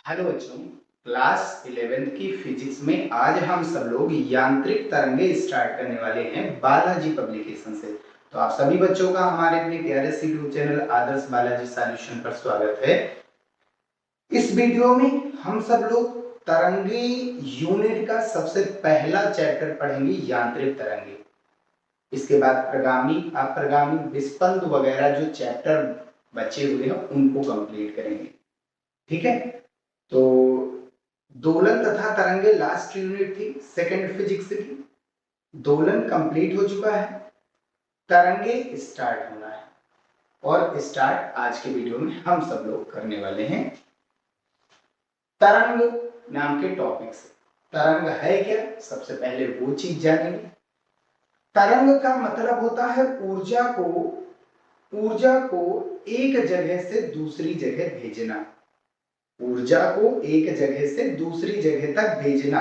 Hello बच्चों, class 11th की physics में आज हम सब लोग यांत्रिक तरंगे स्टार्ट करने वाले हैं बालाजी पब्लिकेशन से। तो आप सभी बच्चों का हमारे अपने प्यारे से यूट्यूब चैनल आदर्श बालाजी सॉल्यूशन पर स्वागत है। इस वीडियो में हम सब लोग तरंगे यूनिट का सबसे पहला चैप्टर पढ़ेंगे, यांत्रिक तरंगे। इसके बाद प्रगामी अप्रगामी विस्पंद वगैरह जो चैप्टर बचे हुए हैं उनको कंप्लीट करेंगे। ठीक है, तो दोलन तथा तरंगे लास्ट यूनिट थी सेकंड फिजिक्स की। दोलन कंप्लीट हो चुका है, तरंगे स्टार्ट होना है और स्टार्ट आज के वीडियो में हम सब लोग करने वाले हैं तरंग नाम के टॉपिक से। तरंग है क्या, सबसे पहले वो चीज जानेंगे। तरंग का मतलब होता है ऊर्जा को एक जगह से दूसरी जगह भेजना। ऊर्जा को एक जगह से दूसरी जगह तक भेजना।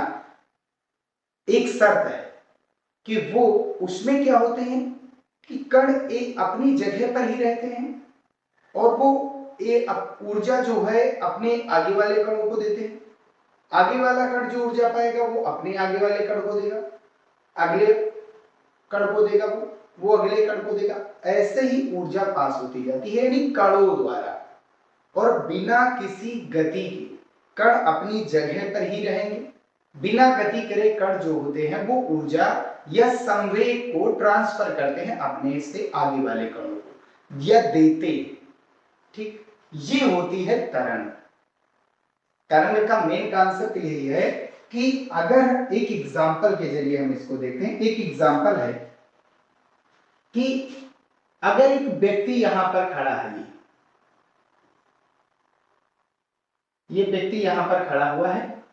एक शर्त है कि वो उसमें क्या होते हैं कि कण एक अपनी जगह पर ही रहते हैं और वो ये ऊर्जा जो है अपने आगे वाले कणों को देते हैं। आगे वाला कण जो ऊर्जा पाएगा वो अपने आगे वाले कण को देगा, अगले कण को देगा, वो अगले कण को देगा। ऐसे ही ऊर्जा पास होती जाती है, यानी कणों द्वारा और बिना किसी गति के। कण अपनी जगह पर ही रहेंगे, बिना गति करे कण जो होते हैं वो ऊर्जा या संवेग को ट्रांसफर करते हैं अपने से आगे वाले कणों को या देते हैं। ठीक, ये होती है तरंग। तरंग का मेन कॉन्सेप्ट यही है कि अगर एक एग्जांपल के जरिए हम इसको देखें। एक एग्जांपल है कि अगर एक व्यक्ति यहां पर खड़ा है, ये व्यक्ति यहां पर खड़ा हुआ है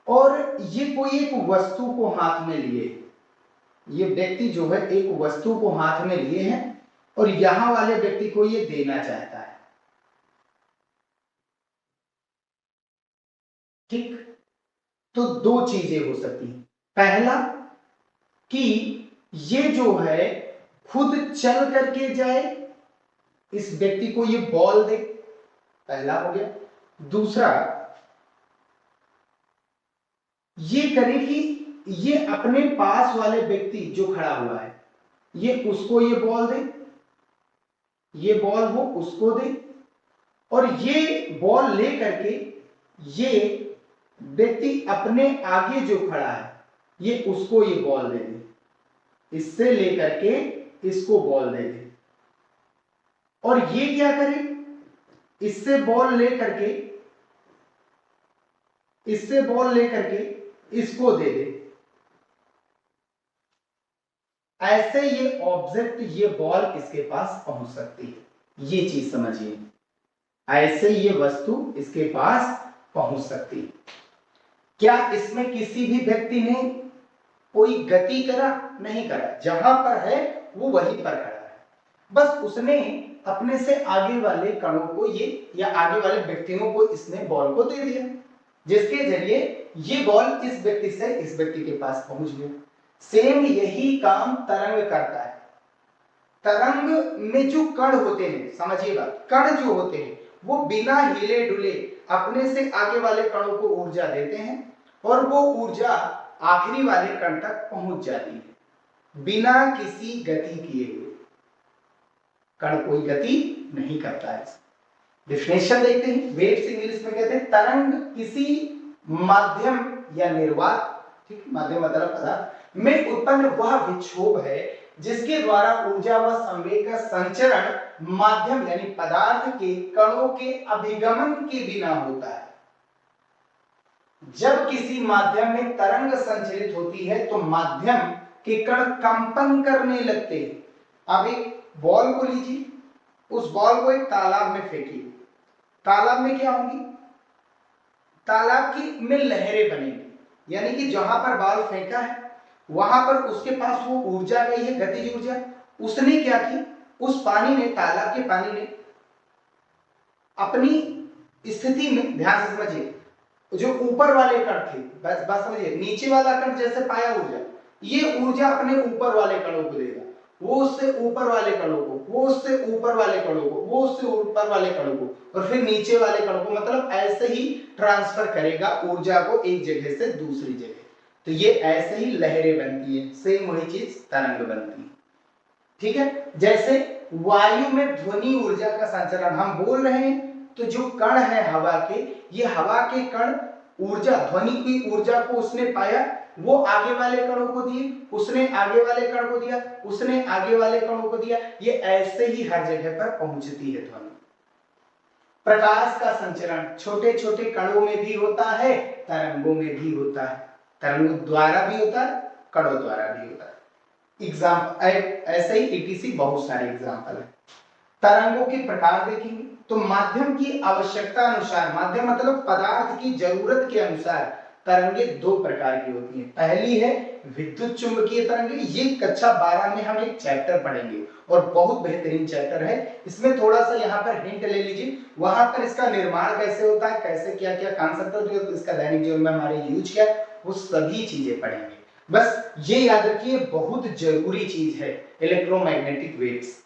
और ये कोई एक वस्तु को हाथ में लिए, ये व्यक्ति जो है एक वस्तु को हाथ में लिए हैं और यहां वाले व्यक्ति को ये देना चाहता है। ठीक, तो दो चीजें हो सकती हैं। पहला कि ये जो है खुद चल करके जाए, इस व्यक्ति को ये बॉल दे, पहला हो गया। दूसरा ये करे कि ये अपने पास वाले व्यक्ति जो खड़ा हुआ है ये उसको ये बॉल दे, ये बॉल वो उसको दे और ये बॉल ले करके ये व्यक्ति अपने आगे जो खड़ा है ये उसको ये बॉल दे दे, इससे लेकर के इसको बॉल दे दे और ये क्या करे, इससे बॉल ले करके इसको दे दे। ऐसे ये ऑब्जेक्ट, ये बॉल इसके पास पहुंच सकती है। ये चीज समझिए, ऐसे ये वस्तु इसके पास पहुंच सकती है। क्या इसमें किसी भी व्यक्ति ने कोई गति करा? नहीं करा, जहां पर है वो वहीं पर खड़ा है। बस उसने अपने से आगे वाले कणों को ये या आगे वाले व्यक्तियों को इसने बॉल को दे दिया, जिसके जरिए ये बॉल इस व्यक्ति से इस व्यक्ति के पास पहुंच गया। सेम यही काम तरंग करता है। तरंग में जो कण होते हैं, समझिए बात, कण जो होते हैं वो बिना हिले डुले अपने से आगे वाले कणों को ऊर्जा देते हैं और वो ऊर्जा आखिरी वाले कण तक पहुंच जाती है बिना किसी गति किए हुए। कण कोई गति नहीं करता है। डेफिनेशन देखते हैं, वेव्स इंग्लिश में कहते हैं तरंग किसी माध्यम या निर्वात, ठीक, माध्यम मतलब पदार्थ में उत्पन्न वह विक्षोभ है जिसके द्वारा ऊर्जा व संवेग का संचरण माध्यम यानी पदार्थ के कणों के अभिगमन के बिना होता है। जब किसी माध्यम में तरंग संचरित होती है तो माध्यम के कण कंपन करने लगते हैं। अब एक बॉल को लीजिए, उस बॉल को एक तालाब में फेंकिए, तालाब में क्या होंगी? तालाब की में लहरें बनेंगी, यानी कि जहां पर बॉल फेंका है वहां पर उसके पास वो ऊर्जा गई है, गतिज ऊर्जा। उसने क्या की, उस पानी ने, तालाब के पानी ने अपनी स्थिति में, ध्यान से समझिए, जो ऊपर वाले कण थे, बस समझिए, नीचे वाला कण जैसे पाया ऊर्जा, ये ऊर्जा अपने ऊपर वाले कणों को देगा वो उससे ऊपर वाले कणों को, वो उससे ऊपर वाले कणों को, वो उससे ऊपर वाले कणों को, और फिर नीचे वाले कणों को, मतलब ऐसे ही ट्रांसफर करेगा ऊर्जा को एक जगह से दूसरी जगह। तो ये ऐसे ही लहरें बनती है, सेम वही चीज तरंग बनती है। ठीक है, जैसे वायु में ध्वनि ऊर्जा का संचरण हम बोल रहे हैं, तो जो कण है हवा के, ये हवा के कण ऊर्जा, ध्वनि की ऊर्जा को उसने पाया, वो आगे वाले कणों को दिए, उसने आगे वाले कण को दिया, उसने आगे वाले कणों को दिया, ये ऐसे ही हर जगह पर पहुंचती है ध्वनि। प्रकाश का संचरण छोटे छोटे कणों में भी होता है, तरंगों में भी होता है, तरंगों द्वारा भी होता है, कणों द्वारा भी होता है। एग्जाम्पल ऐसे ही ईटीसी बहुत सारे एग्जाम्पल है। तरंगों के प्रकार देखेंगे तो माध्यम की आवश्यकता अनुसार, माध्यम मतलब पदार्थ की जरूरत के अनुसार तरंगे दो प्रकार की होती हैं। पहली है विद्युत चुंबकीय तरंगे, ये कक्षा 12 में हम एक चैप्टर पढ़ेंगे और बहुत बेहतरीन चैप्टर है। इसमें थोड़ा सा यहाँ पर हिंट ले लीजिए, वहां पर इसका निर्माण कैसे होता है, कैसे क्या क्या कॉन्सेप्ट होता है, इसका दैनिक जीवन में हमारे यूज क्या है, वो सभी चीजें पढ़ेंगे। बस ये याद रखिए, बहुत जरूरी चीज है इलेक्ट्रोमैग्नेटिक वेव्स,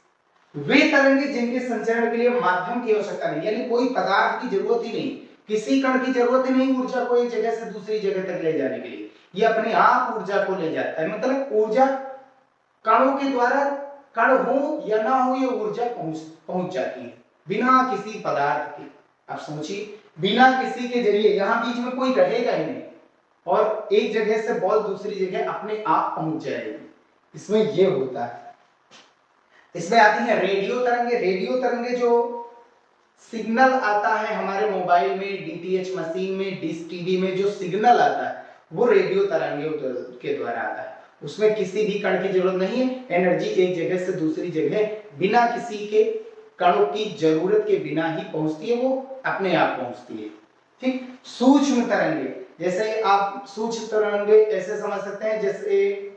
वे तरंगे जिनके संचरण के लिए माध्यम की आवश्यकता नहीं, यानी कोई पदार्थ की जरूरत ही नहीं, किसी कण की जरूरत ही नहीं ऊर्जा को एक जगह से दूसरी जगह तक ले जाने के लिए, ये अपने आप ऊर्जा को ले जाता है। मतलब ऊर्जा कणों के द्वारा, कण हो या ना हो, ये ऊर्जा पहुंच जाती है बिना किसी पदार्थ के। आप समझिए, बिना किसी के जरिए, यहां बीच में कोई रहेगा ही नहीं, और एक जगह से बॉल दूसरी जगह अपने आप पहुंच जाएगी, इसमें ये होता है। इसमें आती है रेडियो तरंगे। रेडियो तरंगे जो सिग्नल आता है हमारे मोबाइल में, डीटीएच मशीन में, डिश टीवी में जो सिग्नल आता है, वो रेडियो तरंगे के द्वारा आता है। उसमें किसी भी कण की जरूरत नहीं है, एनर्जी एक जगह से दूसरी जगह बिना किसी के कणों की जरूरत के बिना ही पहुंचती है, वो अपने आप पहुंचती है। ठीक, सूक्ष्म तरंगे, जैसे आप सूक्ष्म तरंगे ऐसे समझ सकते हैं, जैसे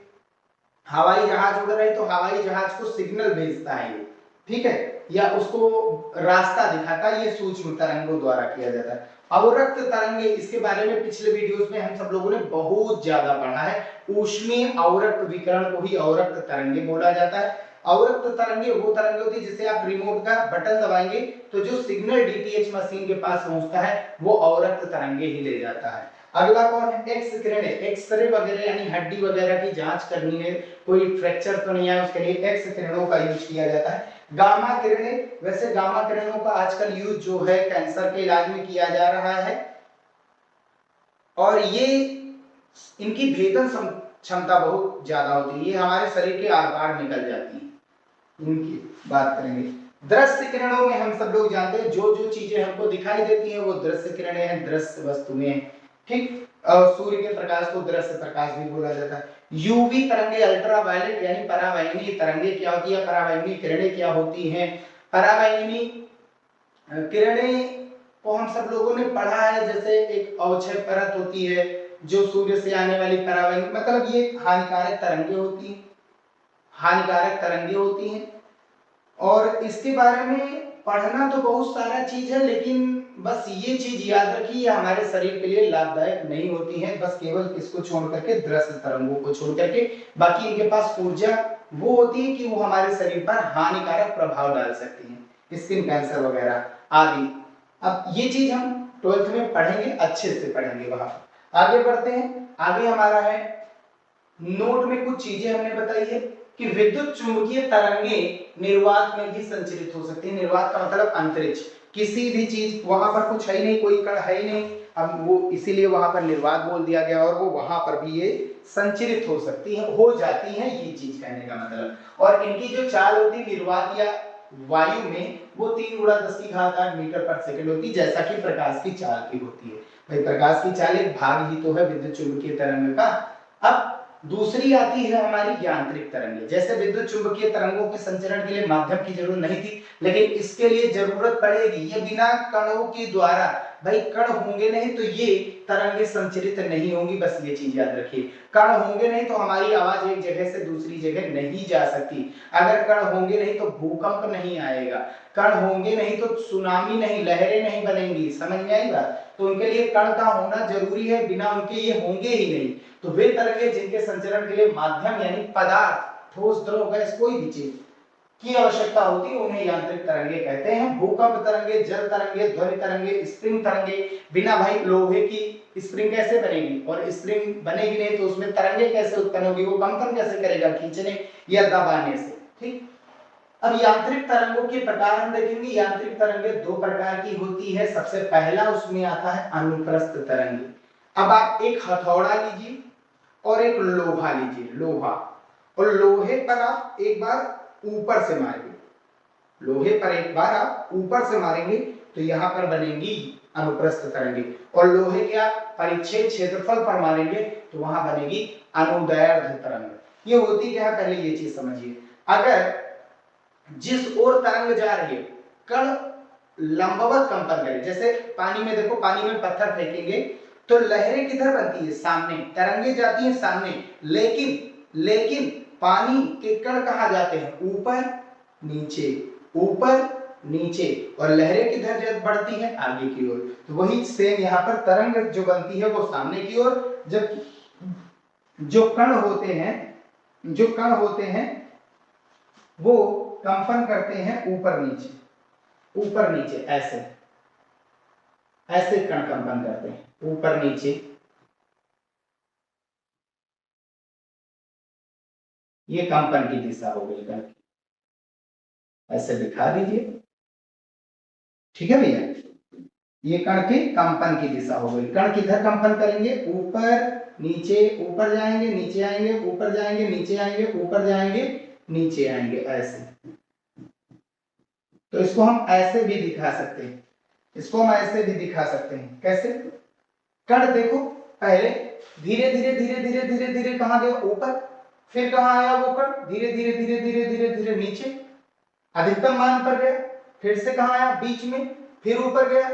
हवाई जहाज उड़ रहे तो हवाई जहाज को सिग्नल भेजता है ये, ठीक है, या उसको रास्ता दिखाता है, ये सूक्ष्म तरंगों द्वारा किया जाता है। अवरक्त तरंगे, इसके बारे में पिछले वीडियोस में हम सब लोगों ने बहुत ज्यादा पढ़ा है। ऊष्मीय अवरक्त विकिरण को ही अवरक्त तरंगे बोला जाता है। अवरक्त तरंगे वो तरंगे होती है जिसे आप रिमोट का बटन दबाएंगे तो जो सिग्नल डीटीएच मशीन के पास पहुंचता है वो अवरक्त तरंगे ही ले जाता है। अगला कौन है, एक्स किरणें। एक्सरे वगैरह यानी हड्डी वगैरह की जांच करनी है, कोई फ्रैक्चर तो नहीं है, उसके लिए एक्स किरणों का यूज किया जाता है। गामा किरणें, वैसे गामा किरणों का आजकल यूज जो है कैंसर के इलाज में किया जा रहा है, और ये इनकी भेदन क्षमता बहुत ज्यादा होती है, ये हमारे शरीर के आर पार निकल जाती है। इनकी बात करेंगे। दृश्य किरणों में हम सब लोग जानते हैं जो जो चीजें हमको दिखाई देती हैं वो दृश्य किरणें हैं, दृश्य वस्तुएं, ठीक। सूर्य के प्रकाश को दृश्य प्रकाश भी बोला जाता है। यूवी तरंगे, अल्ट्रावायलेट यानी परावैंगनी तरंगे क्या होती है, परावैंगनी किरणें क्या होती हैं। परावैंगनी किरणें को हम सब लोगों ने पढ़ा है, जैसे एक अवक्षय परत होती है जो सूर्य से आने वाली परावैंगनी, मतलब ये हानिकारक तरंगे होती हैं, हानिकारक तरंगे होती हैं। और इसके बारे में पढ़ना तो बहुत सारा चीज है, लेकिन बस ये चीज याद रखिए हमारे शरीर के लिए लाभदायक नहीं होती है, बस केवल इसको छोड़ करके, दृश्य तरंगों को छोड़ करके, बाकी इनके पास ऊर्जा वो होती है कि वो हमारे शरीर पर हानिकारक प्रभाव डाल सकती हैं, स्किन कैंसर वगैरह आदि। अब ये चीज हम 12th में पढ़ेंगे, अच्छे से पढ़ेंगे। वहां आगे बढ़ते हैं। आगे हमारा है नोट में कुछ चीजें हमने बताई है कि विद्युत चुंबकीय तरंगे निर्वात में भी संचरित हो सकती है। निर्वात का मतलब अंतरिक्ष, किसी भी चीज, वहां पर कुछ है ही नहीं, कोई कण है ही नहीं, अब वो इसीलिए वहां पर निर्वात बोल दिया गया, और वो वहां पर भी ये संचरित हो सकती है, हो जाती है, ये चीज कहने का मतलब। और इनकी जो चाल होती है निर्वात या वायु में, वो 3 × 10⁸ मीटर पर सेकंड होती है, जैसा कि प्रकाश की चाल की होती है। भाई प्रकाश की चाल एक भाग ही तो है विद्युत चुंबकीय तरंग का। अब दूसरी आती है हमारी यांत्रिक तरंगें। जैसे विद्युत चुंबकीय तरंगों के संचरण के लिए माध्यम की जरूरत नहीं थी, लेकिन इसके लिए जरूरत पड़ेगी, ये बिना कणों के द्वारा, भाई कण होंगे नहीं तो ये तरंगें संचरित नहीं होंगी, बस ये चीज याद रखिए। कण होंगे नहीं तो हमारी आवाज एक जगह से दूसरी जगह नहीं जा सकती, अगर कण होंगे नहीं तो भूकंप नहीं आएगा, कण होंगे नहीं तो सुनामी नहीं, लहरें नहीं बनेंगी, समझ में आई बात। तो उनके लिए कण का होना जरूरी है, बिना उनके ये होंगे ही नहीं। तो वे तरंगे जिनके संचरण के लिए माध्यम यानी पदार्थ ठोस द्रव गैस कोई भी चीज की आवश्यकता होती है उन्हें यांत्रिक तरंगे कहते हैं। भूकंप तरंगे, जल तरंगे, ध्वनि तरंगे, स्प्रिंग तरंगे। बिना भाई लोहे की स्प्रिंग कैसे बनेगी, और स्प्रिंग बनेगी नहीं तो उसमें तरंगे कैसे उत्पन्न होगी, वो कंपन कैसे करेगा खींचने या दबाने से। ठीक, अब यांत्रिक तरंगों के प्रकार हम देखेंगे। यांत्रिक तरंगे दो प्रकार की होती है। सबसे पहला उसमें आता है अनुप्रस्थ तरंगे। अब आप एक हथौड़ा लीजिए और एक लोहा लीजिए, लोहा, और लोहे पर आप एक बार ऊपर से मारेंगे, लोहे पर एक बार आप ऊपर से मारेंगे तो यहां पर बनेंगी अनुप्रस्थ तरंगे, और लोहे के आप परिच्छेद क्षेत्रफल पर मारेंगे तो वहां बनेगी अनुदैर्ध्य तरंग। ये होती क्या है, पहले ये चीज समझिए। अगर जिस ओर तरंग जा रही है, कण लंबवत कंपन करे, जैसे पानी में देखो, पानी में पत्थर फेंकेंगे तो लहरें किधर बनती है, सामने, तरंगे जाती हैं सामने, लेकिन पानी के कण कहां जाते हैं, ऊपर नीचे, ऊपर नीचे, और लहरें किधर बढ़ती हैं, आगे की ओर। तो वही सेम यहाँ पर तरंग जो बनती है वो सामने की ओर, जब जो कण होते हैं वो कंपन करते हैं ऊपर नीचे, ऊपर नीचे, ऐसे ऐसे कण कंपन करते हैं ऊपर नीचे। ये कंपन की दिशा हो गई कण की, ऐसे दिखा दीजिए, ठीक है भैया। ये कण के कंपन की दिशा हो गई। कण किधर कंपन करेंगे, ऊपर नीचे, ऊपर जाएंगे नीचे आएंगे, ऊपर जाएंगे नीचे आएंगे, ऊपर जाएंगे नीचे आएंगे, ऐसे। तो इसको हम ऐसे भी दिखा सकते हैं, इसको हम ऐसे भी दिखा सकते हैं। कैसे, कण देखो, पहले धीरे धीरे धीरे धीरे धीरे धीरे कहां गया, ऊपर, फिर कहां आया वो कण, धीरे धीरे धीरे धीरे धीरे धीरे नीचे, अधिकतम मान पर गया, फिर से कहां आया, बीच में, फिर ऊपर गया,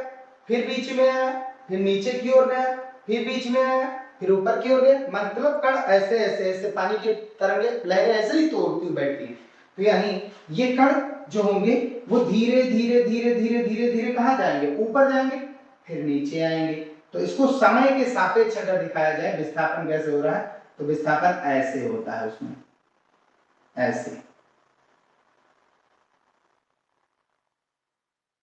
फिर बीच में आया, फिर नीचे की ओर गया, फिर बीच में आया, फिर ऊपर की ओर गया। मतलब कण ऐसे ऐसे ऐसे पानी के तरंगे, लहरें ऐसे ही तोड़ती हुई बैठती हैं। तो यही ये कण जो होंगे वो धीरे धीरे धीरे धीरे धीरे धीरे कहां जाएंगे, ऊपर जाएंगे, फिर नीचे आएंगे। तो इसको समय के सापेक्ष अगर दिखाया जाए विस्थापन कैसे हो रहा है, तो विस्थापन ऐसे होता है उसमें, ऐसे।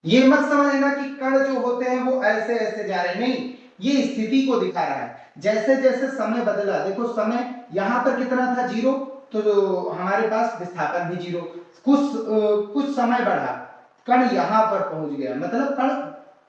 ये मत समझना कि कण जो होते हैं वो ऐसे ऐसे जा रहे हैं, नहीं, ये स्थिति को दिखा रहा है। जैसे जैसे समय बदला, देखो समय यहां पर कितना था, 0, तो जो हमारे पास विस्थापन भी 0। कुछ समय बढ़ा, कण यहां पर पहुंच गया, मतलब कण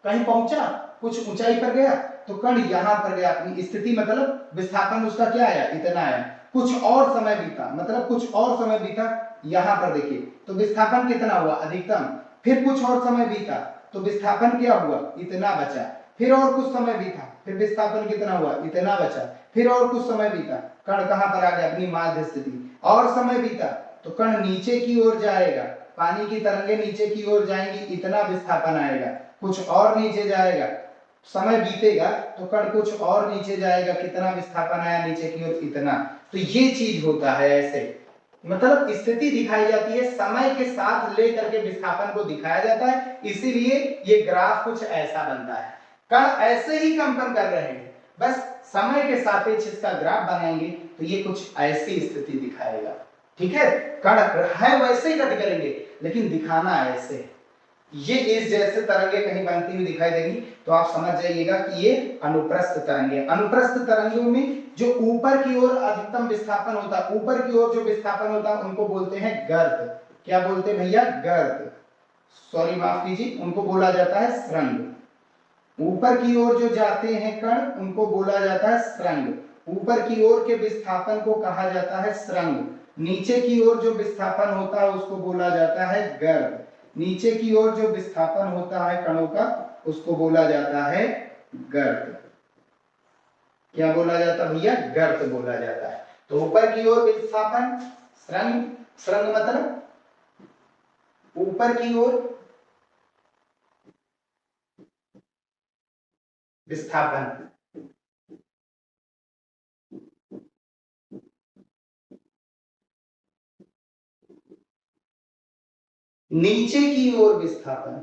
कहीं पहुंचा, कुछ ऊंचाई पर गया, तो कण यहां पर गया, अपनी स्थिति, मतलब विस्थापन उसका क्या आया, इतना आया। कुछ और समय बीता, मतलब कुछ और समय बीता, यहां पर देखिए, तो विस्थापन कितना हुआ, अधिकतम। फिर कुछ और समय बीता तो विस्थापन क्या हुआ, इतना बचा। फिर और कुछ समय बीता, फिर विस्थापन कितना हुआ, इतना बचा। फिर और कुछ समय बीता, कण कहां पर आ गया, अपनी माध्य स्थिति। और समय बीता तो कण नीचे की ओर जाएगा, पानी की तरंगे नीचे की ओर जाएंगी, इतना विस्थापन आएगा। कुछ और नीचे जाएगा, समय बीतेगा तो कण कुछ और नीचे जाएगा, कितना विस्थापन आया नीचे की ओर, इतना। तो ये चीज होता है ऐसे, मतलब स्थिति दिखाई जाती है, समय के साथ लेकर के विस्थापन को दिखाया जाता है। इसीलिए ये ग्राफ कुछ ऐसा बनता है। कण ऐसे ही कंपन कर रहे हैं, बस समय के सापेक्ष इसका ग्राफ बनाएंगे तो ये कुछ ऐसी स्थिति दिखाएगा। ठीक है, कण है वैसे ही गति करेंगे लेकिन दिखाना ऐसे। ये इस जैसे तरंगे कहीं बनती हुई दिखाई देंगी तो आप समझ जाइएगा कि ये अनुप्रस्थ तरंगे। अनुप्रस्थ तरंगों में जो ऊपर की ओर अधिकतम विस्थापन होता है, ऊपर की ओर जो विस्थापन होता है उनको बोलते हैं गर्त। क्या बोलते हैं भैया, गर्त, सॉरी माफ कीजिए, उनको बोला जाता है स्रंग। ऊपर की ओर जो जाते हैं कण उनको बोला जाता है स्रंग। ऊपर की ओर के विस्थापन को कहा जाता है स्रंग। नीचे की ओर जो विस्थापन होता है उसको बोला जाता है गर्त। नीचे की ओर जो विस्थापन होता है कणों का उसको बोला जाता है गर्त। क्या बोला जाता है भैया, गर्त बोला जाता है। तो ऊपर की ओर विस्थापन स्रंग, स्रंग मतलब ऊपर की ओर विस्थापन, नीचे की ओर विस्थापन,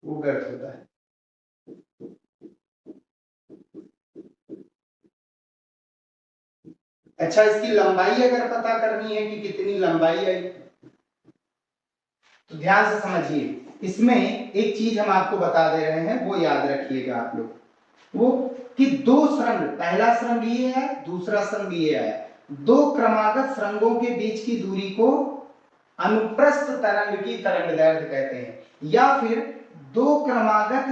वो गर्त होता है। अच्छा, इसकी लंबाई अगर पता करनी है कि कितनी लंबाई है तो ध्यान से समझिए, इसमें एक चीज हम आपको बता दे रहे हैं, वो याद रखिएगा आप लोग, वो कि दो सरंग, पहला सरंग ये है, दूसरा सरंग ये है, दो क्रमागत सरंगों के बीच की दूरी को अनुप्रस्थ तरंग की तरंगदैर्घ्य कहते हैं, या फिर दो क्रमागत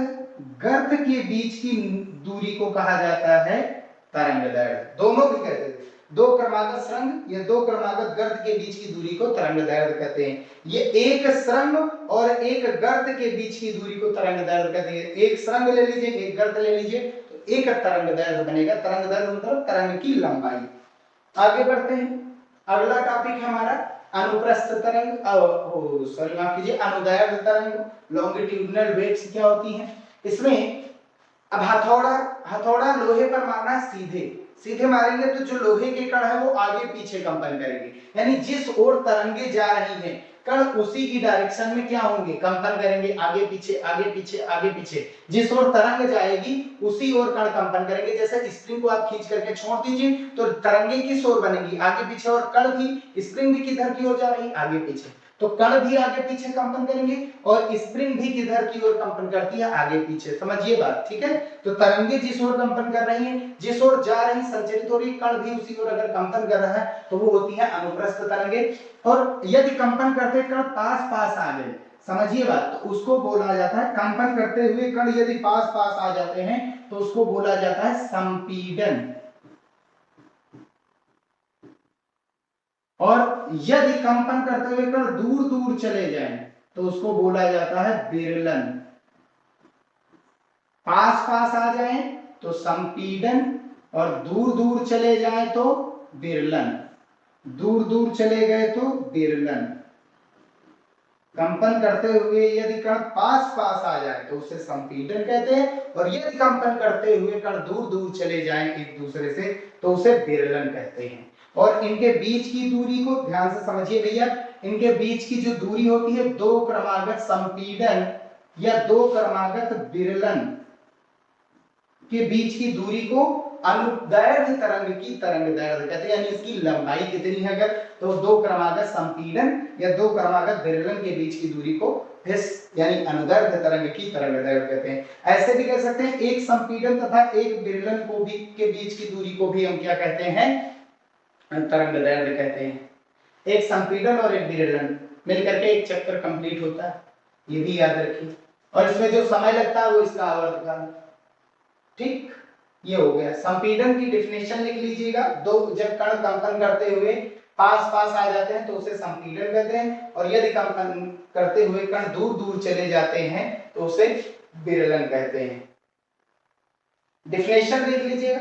गर्त के बीच की दूरी को कहा जाता है तरंगदैर्घ्य, दोनों भी कहते हैं। दो क्रमागत सरंग या दो क्रमागत गर्त के बीच की दूरी को तरंगदैर्घ्य कहते हैं। ये एक सरंग और एक गर्त के बीच की दूरी को तरंगदैर्घ्य कहते हैं। एक सरंग ले लीजिए, एक गर्त ले लीजिए, तो एक तरंगदैर्घ्य बनेगा। तरंगदैर्घ्य मतलब तरंग की लंबाई। आगे बढ़ते हैं, अगला टॉपिक है हमारा अनुप्रस्थ तरंग, सॉरी माफ कीजिए, अनुदैर्घ्य तरंग, लॉन्गिट्यूडिनल वेव्स क्या होती हैं। इसमें अब हथौड़ा लोहे पर मारना, सीधे सीधे मारेंगे तो जो लोहे के कण है वो आगे पीछे कंपन करेंगे, यानी जिस ओर तरंगे जा रही हैं कण उसी की डायरेक्शन में क्या होंगे, कंपन करेंगे, आगे पीछे आगे पीछे आगे पीछे। जिस ओर तरंग जाएगी उसी ओर कण कंपन करेंगे। जैसे स्प्रिंग को आप खींच करके छोड़ दीजिए तो तरंगे किस ओर बनेगी, आगे पीछे, और कण भी, स्प्रिंग भी किधर की ओर जा रही है, आगे पीछे, तो कण भी आगे पीछे कंपन करेंगे और स्प्रिंग भी किधर की ओर कंपन करती है, आगे पीछे। समझिए बात, ठीक है। तो तरंगे जिस ओर कंपन कर रही हैं, जिस ओर जा रही, संचरित हो रही, कण भी उसी ओर अगर कंपन कर रहा है तो वो होती है अनुप्रस्थ तरंगे। और यदि कंपन करते कण पास पास आ गए, समझिए बात, तो उसको बोला जाता है, कंपन करते हुए कण यदि पास पास आ जाते हैं तो उसको बोला जाता है संपीडन। और यदि कंपन करते हुए कण दूर दूर चले जाएं तो उसको बोला जाता है विरलन। पास पास आ जाएं तो संपीडन और दूर दूर चले जाएं तो विरलन। दूर दूर चले गए तो विरलन। कंपन करते हुए यदि कण पास पास आ जाए तो उसे संपीडन कहते हैं, और यदि कंपन करते हुए कण दूर दूर चले जाएं एक दूसरे से तो उसे विरलन कहते हैं। और इनके बीच की दूरी को ध्यान से समझिए भैया, इनके बीच की जो दूरी होती है, दो क्रमागत संपीडन या दो क्रमागत विरलन के बीच की दूरी को अनुदैर्घ्य तरंग की तरंगदैर्घ्य कहते हैं, यानी इसकी लंबाई कितनी है अगर, तो दो क्रमागत संपीडन या दो क्रमागत विरलन के बीच की दूरी को इस यानी अनुदैर्घ्य तरंग की तरंगदैर्घ्य कहते हैं। ऐसे भी कह सकते हैं एक संपीडन तथा एक विरलन को भी के बीच की दूरी को भी हम क्या कहते हैं, तरंगदैर्घ्य कहते हैं। एक संपीडन और एक विरलन मिलकर के एक चक्कर कंप्लीट होता है, ये भी याद रखिए। और इसमें जो समय लगता है वो इसका आवर्तकाल। ठीक, ये हो गया। संपीडन की डेफिनेशन लिख लीजिएगा, दो जब कण कंपन करते हुए पास पास आ जाते हैं तो उसे संपीडन कहते हैं, और यदि कंपन करते हुए कण दूर दूर चले जाते हैं तो उसे विरलन कहते हैं। डेफिनेशन देख लीजिएगा,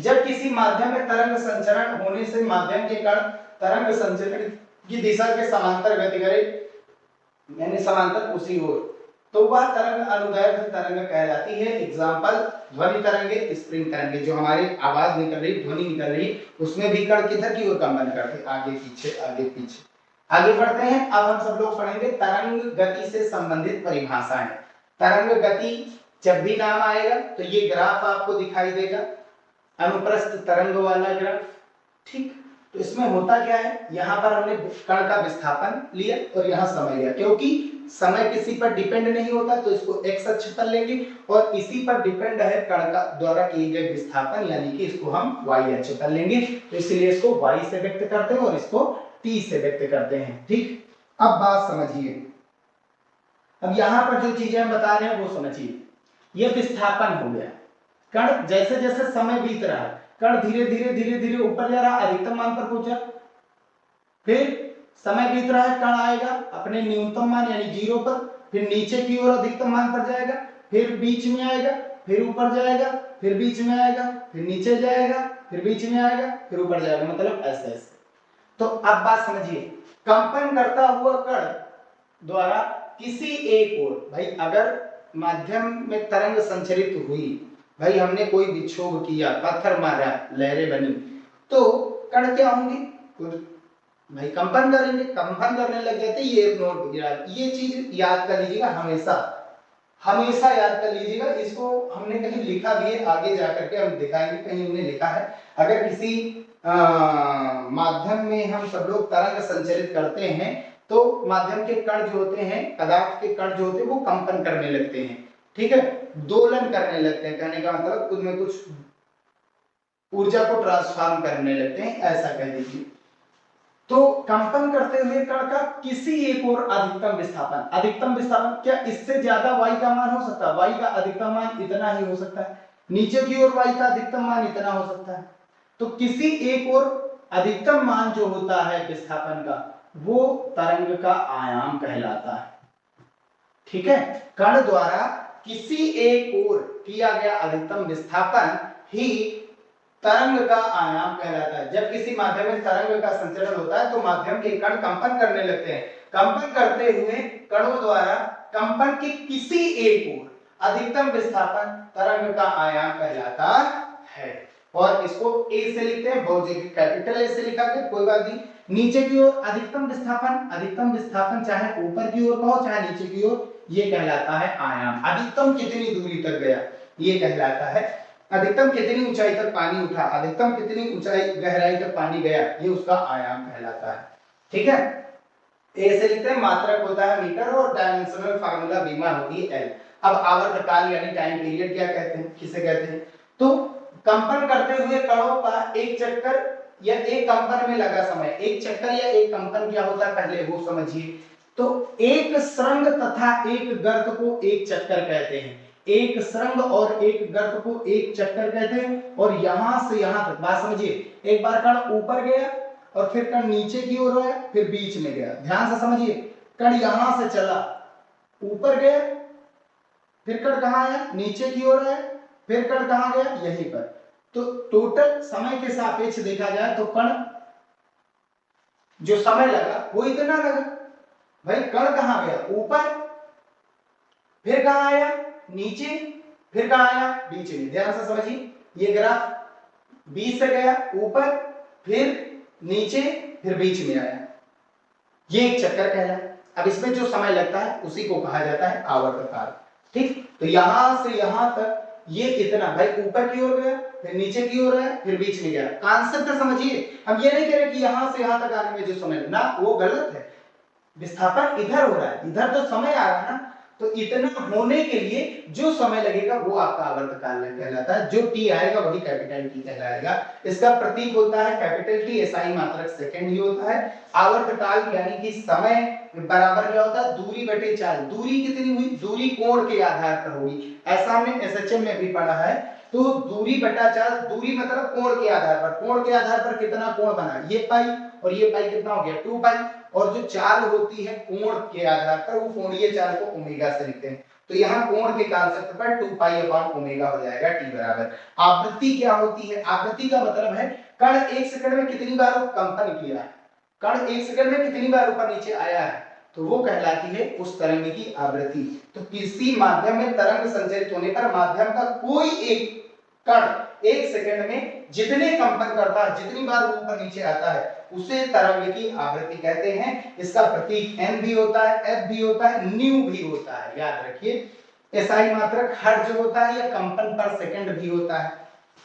जब किसी माध्यम में तरंग संचरण होने से माध्यम के कण तरंग संचरण की दिशा के समांतर गति करे, यानी समांतर उसी ओर, तो वह तरंग अनुदैर्घ्य तरंग कहलाती है। एग्जांपल ध्वनि तरंगे, स्प्रिंग तरंगे, जो हमारी आवाज निकल रही, ध्वनि निकल रही, उसमें भी कण किधर की ओर कंपन करते, आगे पीछे आगे पीछे। आगे बढ़ते हैं, अब हम सब लोग पढ़ेंगे तरंग गति से संबंधित परिभाषाएं। तरंग गति जब भी नाम आएगा तो ये ग्राफ आपको दिखाई देगा, अनुप्रस्थ तरंग वाला ग्राफ। ठीक, तो इसमें होता क्या है, यहाँ पर हमने कण का विस्थापन लिया और यहाँ समय लिया, क्योंकि समय किसी पर डिपेंड नहीं होता तो इसको एक्स अक्ष पर लेंगे, और इसी पर डिपेंड है कण का द्वारा किए गए विस्थापन, यानी कि इसको हम वाई अक्ष पर लेंगे, तो इसलिए इसको वाई से व्यक्त करते हैं और इसको टी से व्यक्त करते हैं। ठीक, अब बात समझिए, अब यहाँ पर जो चीजें हम बता रहे हैं वो समझिए। यह विस्थापन हो गया, कण जैसे जैसे समय बीत रहा है कण धीरे धीरे धीरे धीरे ऊपर जा रहा, अधिकतम मान पर पहुंचा, फिर समय बीत रहा है, कण आएगा अपने न्यूनतम मान यानी जीरो पर, फिर नीचे की ओर अधिकतम मान पर जाएगा, फिर बीच में आएगा, फिर ऊपर जाएगा, फिर बीच में आएगा, फिर नीचे जाएगा, फिर बीच में आएगा, फिर ऊपर जाएगा, मतलब ऐसे ऐसे। तो अब बात समझिए, कंपन करता हुआ कण द्वारा किसी एक ओर, भाई अगर माध्यम में तरंग संचरित हुई, भाई हमने कोई विक्षोभ किया, पत्थर मारा, लहरें बनी, तो कण क्या होंगे, भाई कंपन करेंगे, कंपन करने लग जाते। ये एक नोट याद, ये चीज याद कर लीजिएगा, हमेशा हमेशा याद कर लीजिएगा। इसको हमने कहीं लिखा भी है, आगे जाकर के हम दिखाएंगे, कहीं हमने लिखा है। अगर किसी माध्यम में हम सब लोग तरंग संचरित करते हैं तो माध्यम के कण जो होते हैं, पदार्थ के कण जो होते हैं वो कंपन करने लगते हैं, ठीक है, दोलन करने लगते हैं, कहने का मतलब उनमें कुछ ऊर्जा को ट्रांसफॉर्म करने लगते हैं, ऐसा कह दीजिए। तो कंपन करते हुए कण का किसी एक और अधिकतम विस्थापन, अधिकतम विस्थापन क्या इससे ज्यादा y का मान हो सकता है? y का अधिकतम मान इतना ही हो सकता है, नीचे की ओर y का अधिकतम मान इतना हो सकता है। तो किसी एक और अधिकतम मान जो होता है विस्थापन का, वो तरंग का आयाम कहलाता है, ठीक है। कण द्वारा किसी एक ओर किया गया अधिकतम विस्थापन ही तरंग का आयाम कहलाता है। जब किसी माध्यम में तरंग का संचरण होता है तो माध्यम के कण कंपन करने लगते हैं, कंपन करते हुए कणों द्वारा कंपन के किसी एक ओर अधिकतम विस्थापन तरंग का आयाम कहलाता है। और इसको ए से लिखते हैं, बहुत जगह कैपिटल ए से लिखा गया, कोई बात नहीं। नीचे की ओर अधिकतम विस्थापन, अधिकतम विस्थापन चाहे ऊपर की ओर का हो चाहे नीचे की ओर, ये कहलाता है आयाम। अधिकतम कितनी दूरी तक गया ये कहलाता है, अधिकतम कितनी ऊंचाई तक पानी उठा, अधिकतम कितनी ऊंचाई गहराई तक पानी गया, ये उसका आयाम कहलाता है, ठीक है। ए से लिखते हैं, मात्रक होता है मीटर और डायमेंशनल फार्मूला बीमा होती है एल। अब आवर्तकाल यानी टाइम पीरियड क्या कहते हैं, किसे कहते हैं? तो कंपन करते हुए कणों का एक चक्कर या एक कंपन में लगा समय, एक चक्कर या एक कंपन क्या होता है पहले वो समझिए। तो एक सुरंग तथा एक गर्त को एक चक्कर कहते हैं, एक सुरंग और एक गर्त को एक चक्कर कहते हैं। और यहां से यहां तक बात समझिए, एक बार कण ऊपर गया और फिर कण नीचे की ओर आया फिर बीच में गया, ध्यान से समझिए। कण यहां से चला, ऊपर गया, फिर कण कहां आया, नीचे की ओर आया, फिर कण कहां गया, यहीं पर। तो टोटल समय के सापेक्ष देखा जाए तो कण जो समय लगा वो इतना लगा। भाई कण कहां गया, ऊपर, फिर कहां आया, नीचे, फिर कहां आया, बीच में। ध्यान से समझिए, ये ग्राफ बीच से गया ऊपर, फिर नीचे, फिर बीच में आया, ये एक चक्कर कहलाता है। अब इसमें जो समय लगता है उसी को कहा जाता है आवर्तकाल, ठीक। तो यहां से यहां तक ये इतना, भाई ऊपर की ओर गया, फिर नीचे की ओर आया, फिर बीच में गया। कांसेप्ट समझिए, हम ये नहीं कह रहे कि यहां से यहां तक आने में जो समय ना, वो गलत है। विस्थापन इधर हो रहा है, इधर तो समय आ रहा है ना, तो इतना होने के लिए जो समय लगेगा वो आपका आवर्तकाल कहलाता है। जो टी आएगा वही कैपिटल टी कहलाएगा। इसका प्रतीक होता है कैपिटल टी, एसआई मात्रक सेकंड ही होता है। आवर्तकाल यानी कि समय बराबर क्या होता है, दूरी बटे 4। दूरी कितनी हुई, दूरी कोण के आधार पर होगी, ऐसा हमने एसएचएम में भी पढ़ा है। तो दूरी बटा 4, दूरी मतलब कोण के आधार पर, कोण के आधार पर कितना कोण बना, ये पाई और ये पाई कितना हो गया 2 पाई। और जो चाल होती है कोण के आधार पर, वो कोणीय चाल को ओमेगा से लिखते हैं। तो यहाँ कोण के कांसेप्ट पर 2 पाई अपॉन ओमेगा हो जाएगा टी बराबर। आवृत्ति क्या होती है, आवृत्ति का मतलब है कण 1 सेकंड में कितनी बार कंपन किया है, कण 1 सेकंड में कितनी बार ऊपर नीचे आया है, तो वो कहलाती है उस तरंग की आवृत्ति। तो किसी माध्यम में तरंग संचरित होने पर माध्यम का कोई एक कण 1 सेकंड में जितने कंपन करता है, जितनी बार वो ऊपर नीचे आता है, उसे तरंग की आवृत्ति कहते हैं। इसका प्रतीक n भी होता है, f भी होता है, न्यू भी होता है, याद रखिए। एसआई मात्रक हर्ट्ज होता है या कंपन पर सेकंड भी होता है,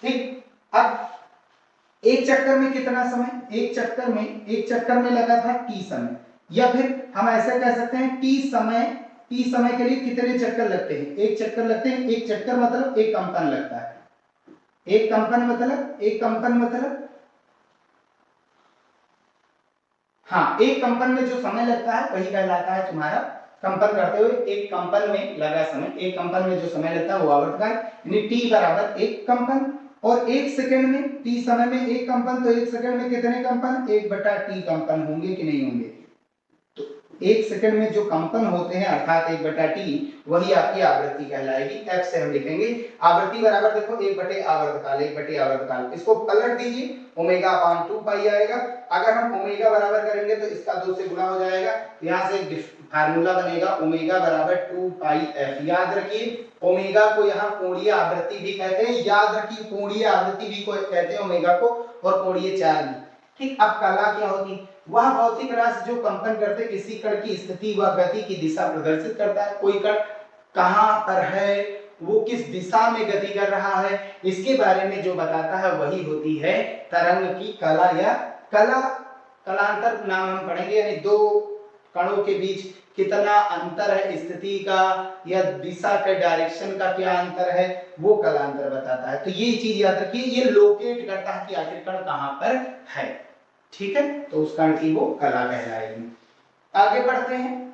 ठीक। अब एक चक्कर में कितना समय, एक चक्कर में लगा था t समय, या फिर हम ऐसे कह सकते हैं t समय के लिए कितने चक्कर लगते हैं, एक चक्कर लगते हैं। एक चक्कर मतलब एक कंपन लगता है, एक कंपन मतलब हाँ, एक कंपन में जो समय लगता है वही कहलाता है तुम्हारा कंपन करते हुए। एक कंपन में लगा समय, एक कंपन में जो समय लगता है वो आवर्तकाल, यानी टी बराबर एक कंपन। और 1 सेकंड में, टी समय में एक कंपन, तो 1 सेकंड में कितने कंपन, 1/t कंपन होंगे कि नहीं होंगे। तो 1 सेकंड में जो कंपन होते हैं अर्थात 1/t, वही आपकी आवृत्ति कहलाएगी। f से हम लिखेंगे आवृत्ति बराबर, देखो 1/आवर्तकाल। इसको पलट दीजिए, ओमेगा अपान 2 पाई आएगा। अगर हम ओमेगा बराबर करेंगे तो इसका 2 से गुणा हो जाएगा, यहां से फार्मूला बनेगा ओमेगा बराबर 2 पाई f। याद रखिए ओमेगा को यहाँ कोणीय आवृत्ति भी कहते हैं, याद रखिए कोणीय आवृत्ति भी को कहते हैं ओमेगा को, और कोणीय चाल भी, ठीक। अब कला क्या होगी, वह भौतिक राशि जो कंपन करते किसी कण की स्थिति व गति की दिशा प्रदर्शित करता है। कोई कण कहां पर है, वो किस दिशा में गति कर रहा है, इसके बारे में जो बताता है वही होती है तरंग की कला या कला। कलांतर नाम हम पढ़ेंगे, यानी दो कणों के बीच कितना अंतर है स्थिति का या दिशा के डायरेक्शन का क्या अंतर है, वो कलांतर बताता है। तो ये चीज याद रखिए, ये लोकेट करता है कि आखिर कण कहां पर है। ठीक है, तो उस कण की वो कला कहलाएगी। आगे बढ़ते हैं।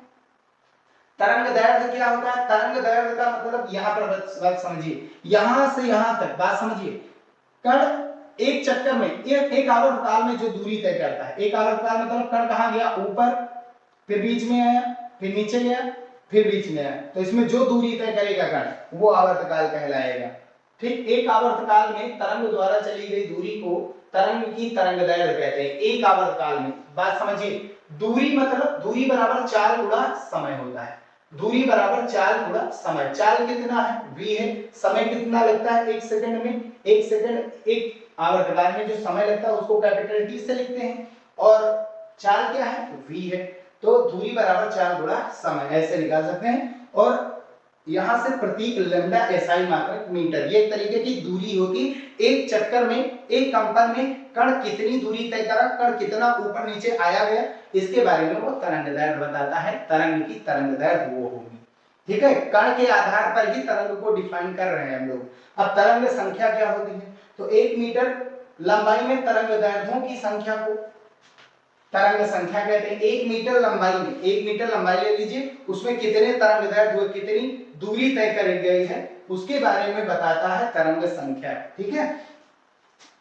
तरंग दैर्घ्य क्या होता है? तरंग दैर्घ्य का मतलब यहाँ पर बात समझिए, यहां से यहां तक बात समझिए। कण एक चक्कर में एक आवर्तकाल में जो दूरी तय करता है, एक आवर्तकाल मतलब कण कहां गया? ऊपर, फिर बीच में आया, फिर नीचे गया, फिर बीच में आया, तो इसमें जो दूरी तय करेगा कण वो आवर्तकाल कहलाएगा। ठीक, एक आवर्तकाल में तरंग द्वारा चली गई दूरी को तरंग की तरंगदैर्घ्य कहते हैं। एक आवर्तकाल में, बात समझिए, दूरी मतलब दूरी बराबर 4 गुणा समय होता है। दूरी बराबर 4 गुणा समय। 4 कितना है? v है। समय कितना लगता है 1 सेकंड में? 1 सेकंड एक आवर्तकाल में जो समय लगता है उसको कैपिटल T से लिखते हैं, और 4 क्या है? v है। तो दूरी बराबर 4 गुणा समय, ऐसे निकाल सकते हैं। और यहां से प्रतीक लैम्डा SI मात्रक मीटर, ये एक तरीके की दूरी होगी। एक चक्कर में, एक कंपन में कण कितनी दूरी तय करा, कण कितना ऊपर नीचे आया गया, इसके बारे में वो तरंगदैर्घ्य बताता है। तरंग की तरंगदैर्घ्य वो होगी। ठीक है, कण के आधार पर ही तरंग को डिफाइन कर रहे हैं हम लोग। अब तरंग संख्या क्या होती है? तो 1 मीटर लंबाई में तरंगदैर्घ्यों की संख्या को तरंग संख्या कहते हैं। 1 मीटर लंबाई में, 1 मीटर लंबाई ले लीजिए, उसमें कितने तरंगदैर्घ्य हुए, कितनी दूरी तय करी गई है, उसके बारे में बताता है तरंग संख्या। ठीक है,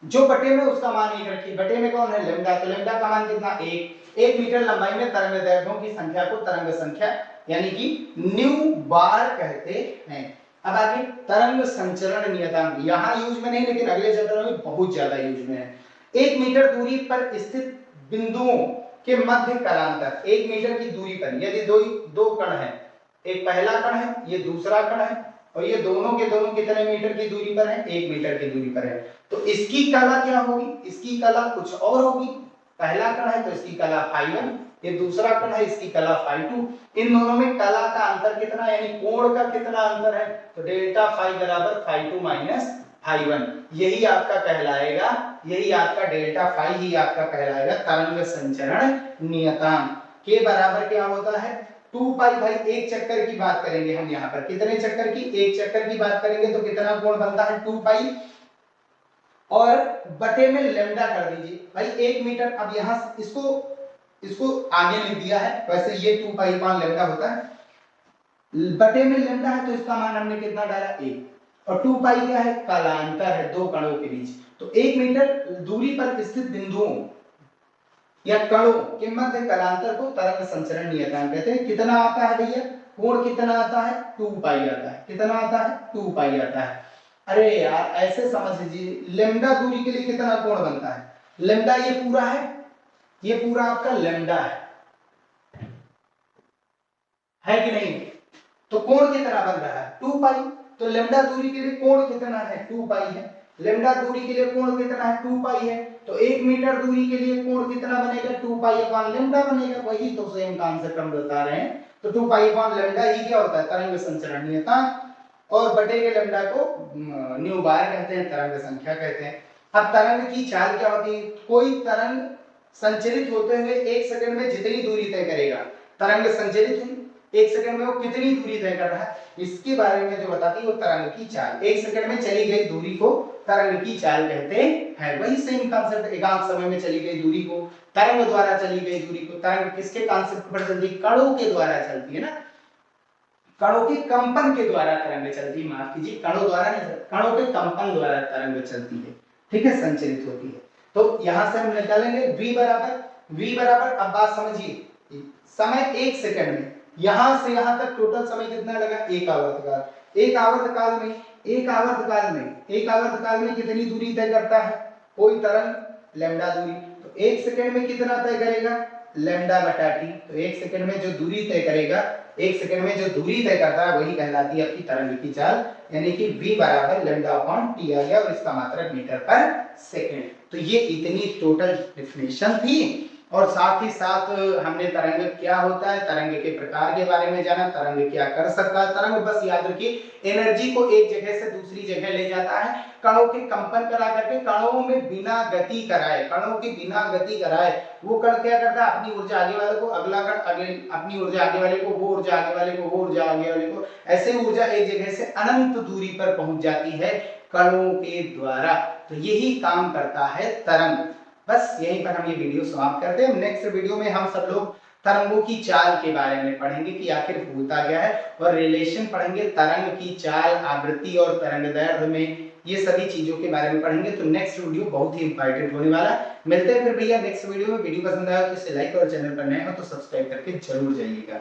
जो बटे में उसका मान 1 रखिए। बटे में कौन है? लैम्डा, तो लैम्डा का मान कितना? 1। 1 मीटर लंबाई में तरंगदैर्घ्यों की संख्या को तरंग संख्या यानी कि न्यू बार कहते हैं। अब आगे तरंग संचरण नियतांक, यहां यूज में नहीं, लेकिन अगले चैप्टर में बहुत ज्यादा यूज में है। 1 मीटर दूरी पर स्थित बिंदुओं के मध्य कलांतर, 1 मीटर की दूरी पर यदि दो कण है, एक पहला कण है, ये दूसरा कण है, और ये दोनों के दोनों कितने मीटर की दूरी पर है? 1 मीटर की दूरी पर है। तो इसकी कला क्या होगी? इसकी कला कुछ और होगी। पहला कण है तो इसकी कला φ1, ये दूसरा कण है इसकी कला φ2। इन दोनों में कला का अंतर कितना, यानी कोण का कितना अंतर है? तो डेल्टा φ बराबर φ2 माइनस φ1, यही आपका कहलाएगा, यही आपका डेल्टा φ ही आपका कहलाएगा तरंग संचरण नियतांक। के बराबर क्या होता है? 2 पाई। भाई एक चक्कर की बात करेंगे हम यहाँ पर, कितने चक्कर की? एक चक्कर की बात करेंगे तो कितना कोण बनता है? 2 पाई, और बटे में लैम्डा कर दीजिए। भाई 1 मीटर, अब यहाँ इसको आगे लिख दिया है, वैसे ये 2 पाई अपॉन लैम्डा होता है, बटे में लैम्डा है तो इसका मान हमने कितना डाला? 1। और 2 पाई क्या है? कालांतर है दो कणों के बीच। तो 1 मीटर दूरी पर स्थित बिंदुओं या कणों के मध्य कलांतर को तरंग संचरण नियतांक कहते हैं। कितना आता है भैया? कोण कितना आता है? 2 पाई आता है। कितना आता है? 2 पाई आता है। अरे यार ऐसे समझ लीजिए, लैम्डा दूरी के लिए कितना कोण बनता है? लैम्डा ये पूरा है, ये पूरा आपका लैम्डा है कि नहीं? तो कोण कितना बन रहा है? 2 पाई। तो लैम्डा दूरी के लिए कोण कितना है? 2 पाई है। लैम्डा दूरी के लिए कोण कितना है? 2 पाई है। तो 1 मीटर दूरी के लिए कोण कितना बनेगा? 2 पाई अपॉन लैम्डा बनेगा। वही तो सेम कॉन्सेप्ट हम बता रहे हैं। तो 2 पाई अपॉन लैम्डा ही क्या होता है? तरंग संचरण नियतांक, और बटे के लैम्डा को न्यू बार कहते हैं, तरंग संख्या कहते हैं। अब तरंग की चाल क्या होती है? कोई तरंग संचरित होते हुए 1 सेकंड में जितनी दूरी तय करेगा, तरंग संचरित हुई 1 सेकंड में वो कितनी दूरी तय कर रहा है, इसके बारे में जो बताती है वो तरंग की चाल। 1 सेकंड में चली गई दूरी को तरंग की चाल कहते हैं। वही सेम कांसेप्ट, एकांक समय में चली गई दूरी को, तरंग द्वारा चली गई दूरी को। तरंग किसके कांसेप्ट पर चलती है? कणों के द्वारा चलती है ना, कणों के कंपन के द्वारा तरंग चलती है। माफ कीजिए, कणों द्वारा नहीं, कणों के कंपन द्वारा तरंग चलती है। ठीक है, संचरित होती है। तो यहां से हम निकालेंगे v बराबर, अब बात समझिए, समय 1 सेकंड में यहां से यहां तक टोटल समय कितना लगा? एक आवर्तकाल। एक आवर्तकाल में कितनी दूरी तय करता है कोई तरंग? लैम्डा दूरी। तो 1 सेकंड में कितना तय करेगा? लैम्डा बटा टी। तो 1 सेकंड में जो दूरी तय करेगा, 1 सेकंड में जो दूरी तय करता है वही कहलाती है आपकी तरंग की चाल, यानी कि v बराबर लैम्डा अपॉन टी आ गया और इसका मात्रक मीटर पर सेकंड। तो ये इतनी टोटल डेफिनेशन थी और साथ ही साथ हमने तरंग क्या होता है, तरंग के प्रकार के बारे में जाना, तरंग क्या कर सकता है। तरंग बस याद रखिए एनर्जी को एक जगह से दूसरी जगह ले जाता है, कणों के कंपन करा करके, कणों में बिना गति कराए, कणों की बिना गति कराए वो कण क्या करता है, अपनी ऊर्जा आगे वाले को, अगला कण अगले अपनी ऊर्जा आगे वाले को, वो ऊर्जा आगे वाले को, वो ऊर्जा आगे वाले को, ऐसे ऊर्जा एक जगह से अनंत दूरी पर पहुंच जाती है कणों के द्वारा। तो यही काम करता है तरंग। बस यहीं पर हम ये वीडियो समाप्त करते हैं। नेक्स्ट वीडियो में हम सब लोग तरंगों की चाल के बारे में पढ़ेंगे कि आखिर होता क्या है, और रिलेशन पढ़ेंगे तरंग की चाल, आवृत्ति और तरंगदैर्घ्य में, ये सभी चीजों के बारे में पढ़ेंगे। तो नेक्स्ट वीडियो बहुत ही इंपॉर्टेंट होने वाला है। मिलते हैं फिर भैया नेक्स्ट वीडियो में। वीडियो पसंद आया तो इसे लाइक और चैनल पर नए हो तो सब्सक्राइब करके जरूर जाइएगा।